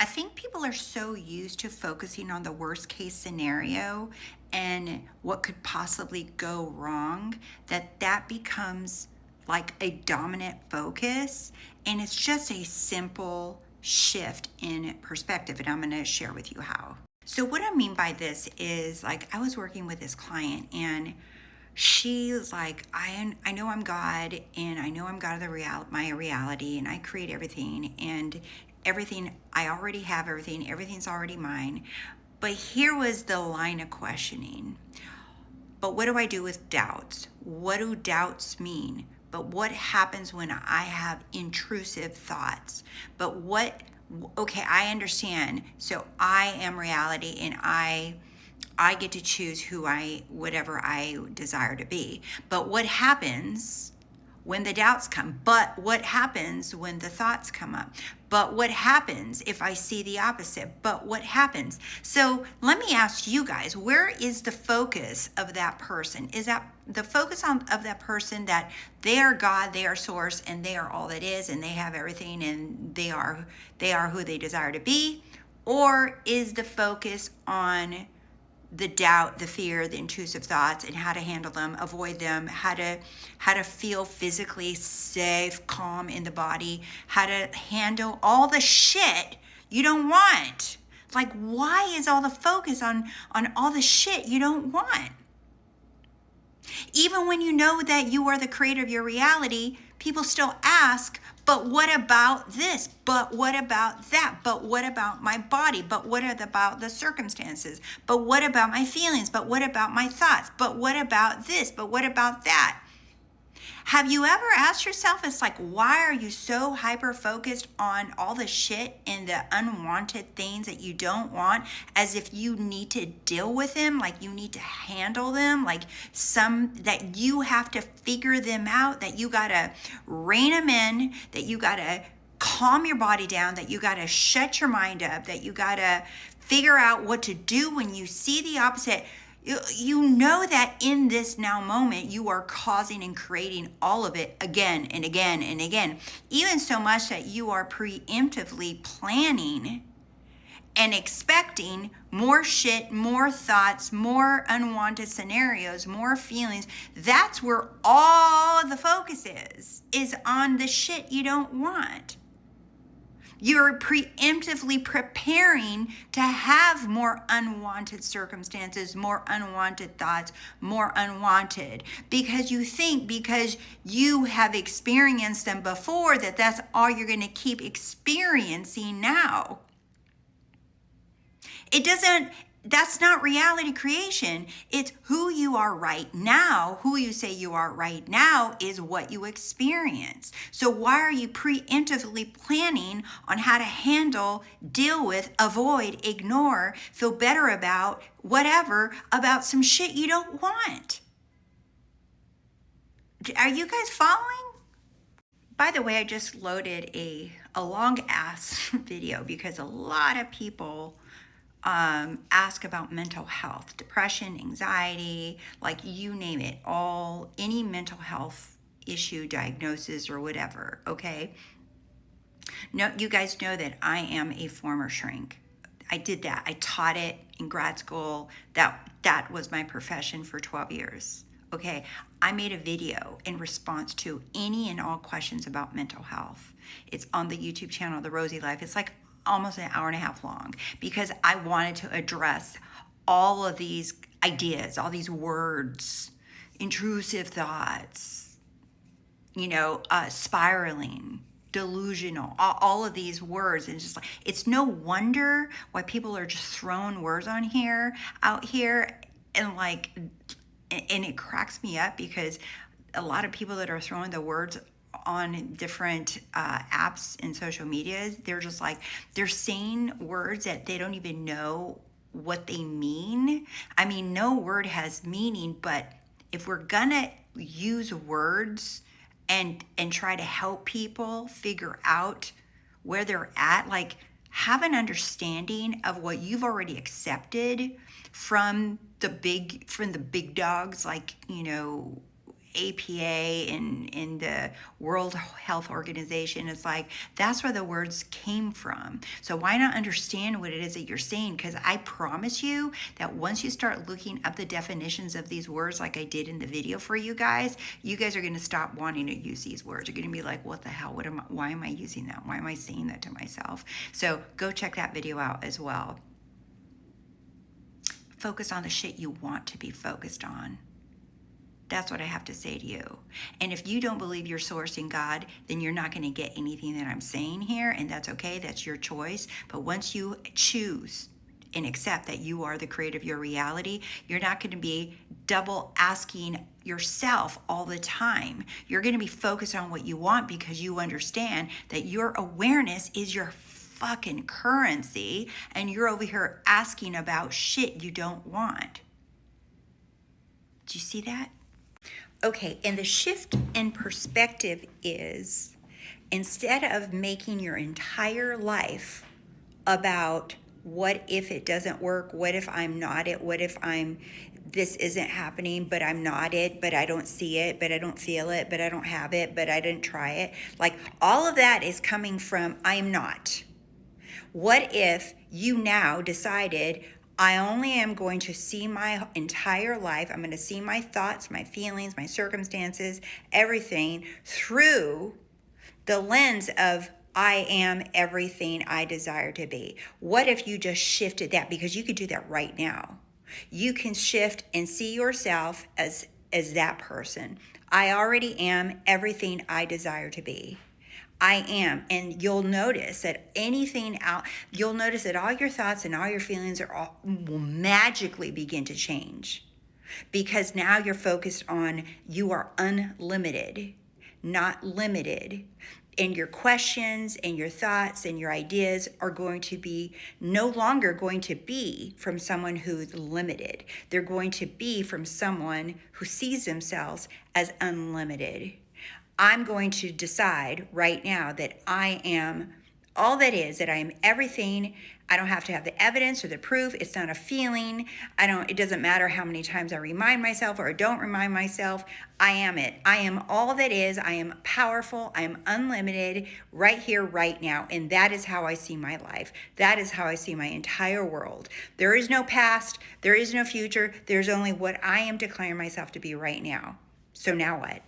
I think people are so used to focusing on the worst case scenario and what could possibly go wrong that that becomes like a dominant focus. And it's just a simple shift in perspective. And I'm going to share with you how. So, what I mean by this is like I was working with this client and she was like, I know I'm God and I know I'm God of my reality and I create everything and everything, I already have everything, everything's already mine. But here was the line of questioning. But what do I do with doubts? What do doubts mean? But what happens when I have intrusive thoughts? But okay, I understand. So I am reality and I get to choose whatever I desire to be. But what happens when the doubts come? But what happens when the thoughts come up? But what happens if I see the opposite? But what happens? So let me ask you guys, where is the focus of that person? Is that the focus of that person that they are God, they are source, and they are all that is, and they have everything, and they are who they desire to be? Or is the focus on the doubt, the fear, the intrusive thoughts, and how to handle them, avoid them, how to feel physically safe, calm in the body, how to handle all the shit you don't want? Like, why is all the focus on all the shit you don't want? Even when you know that you are the creator of your reality, people still ask, but what about this? But what about that? But what about my body? But what about the circumstances? But what about my feelings? But what about my thoughts? But what about this? But what about that? Have you ever asked yourself, it's like, why are you so hyper focused on all the shit and the unwanted things that you don't want, as if you need to deal with them, like you need to handle them, like that you have to figure them out, that you gotta rein them in, that you gotta calm your body down, that you gotta shut your mind up, that you gotta figure out what to do when you see the opposite? You know that in this now moment, you are causing and creating all of it again and again and again, even so much that you are preemptively planning and expecting more shit, more thoughts, more unwanted scenarios, more feelings. That's where all the focus is on the shit you don't want. You're preemptively preparing to have more unwanted circumstances, more unwanted thoughts, more unwanted, because you think because you have experienced them before that that's all you're going to keep experiencing now. That's not reality creation. It's who you are right now. Who you say you are right now is what you experience. So why are you preemptively planning on how to handle, deal with, avoid, ignore, feel better about, whatever, about some shit you don't want? Are you guys following? By the way, I just loaded a long ass video because a lot of people ask about mental health, depression, anxiety, like you name it, any mental health issue, diagnosis, or whatever. Okay. No, you guys know that I am a former shrink. I did that. I taught it in grad school. That was my profession for 12 years. Okay, I made a video in response to any and all questions about mental health. It's on the YouTube channel, TheRoseyLife. It's like almost an hour and a half long because I wanted to address all of these ideas, all these words, intrusive thoughts, spiraling, delusional, all of these words. And just like, it's no wonder why people are just throwing words out here and it cracks me up because a lot of people that are throwing the words on different apps and social media, they're saying words that they don't even know what they mean. I mean, no word has meaning, but if we're gonna use words and try to help people figure out where they're at, like have an understanding of what you've already accepted from the big dogs, like, APA and in the World Health Organization. It's like, that's where the words came from. So why not understand what it is that you're saying? Because I promise you that once you start looking up the definitions of these words, like I did in the video for you guys are going to stop wanting to use these words. You're going to be like, what the hell? Why am I using that? Why am I saying that to myself? So go check that video out as well. Focus on the shit you want to be focused on. That's what I have to say to you. And if you don't believe you're sourcing God, then you're not going to get anything that I'm saying here, and that's okay. That's your choice. But once you choose and accept that you are the creator of your reality, you're not going to be double asking yourself all the time. You're going to be focused on what you want because you understand that your awareness is your fucking currency, and you're over here asking about shit you don't want. Do you see that? Okay, and the shift in perspective is, instead of making your entire life about what if it doesn't work, what if I'm not it, what if this isn't happening, but I'm not it, but I don't see it, but I don't feel it, but I don't have it, but I didn't try it. Like, all of that is coming from I'm not. What if you now decided, I only am going to see my entire life, I'm going to see my thoughts, my feelings, my circumstances, everything through the lens of I am everything I desire to be? What if you just shifted that? Because you could do that right now. You can shift and see yourself as that person. I already am everything I desire to be. I am. And you'll notice that you'll notice that all your thoughts and all your feelings will magically begin to change. Because now you're focused on you are unlimited, not limited. And your questions and your thoughts and your ideas are going to be no longer going to be from someone who's limited. They're going to be from someone who sees themselves as unlimited. I'm going to decide right now that I am all that is, that I am everything. I don't have to have the evidence or the proof. It's not a feeling. It doesn't matter how many times I remind myself or don't remind myself. I am it. I am all that is. I am powerful. I am unlimited right here, right now. And that is how I see my life. That is how I see my entire world. There is no past. There is no future. There's only what I am declaring myself to be right now. So now what?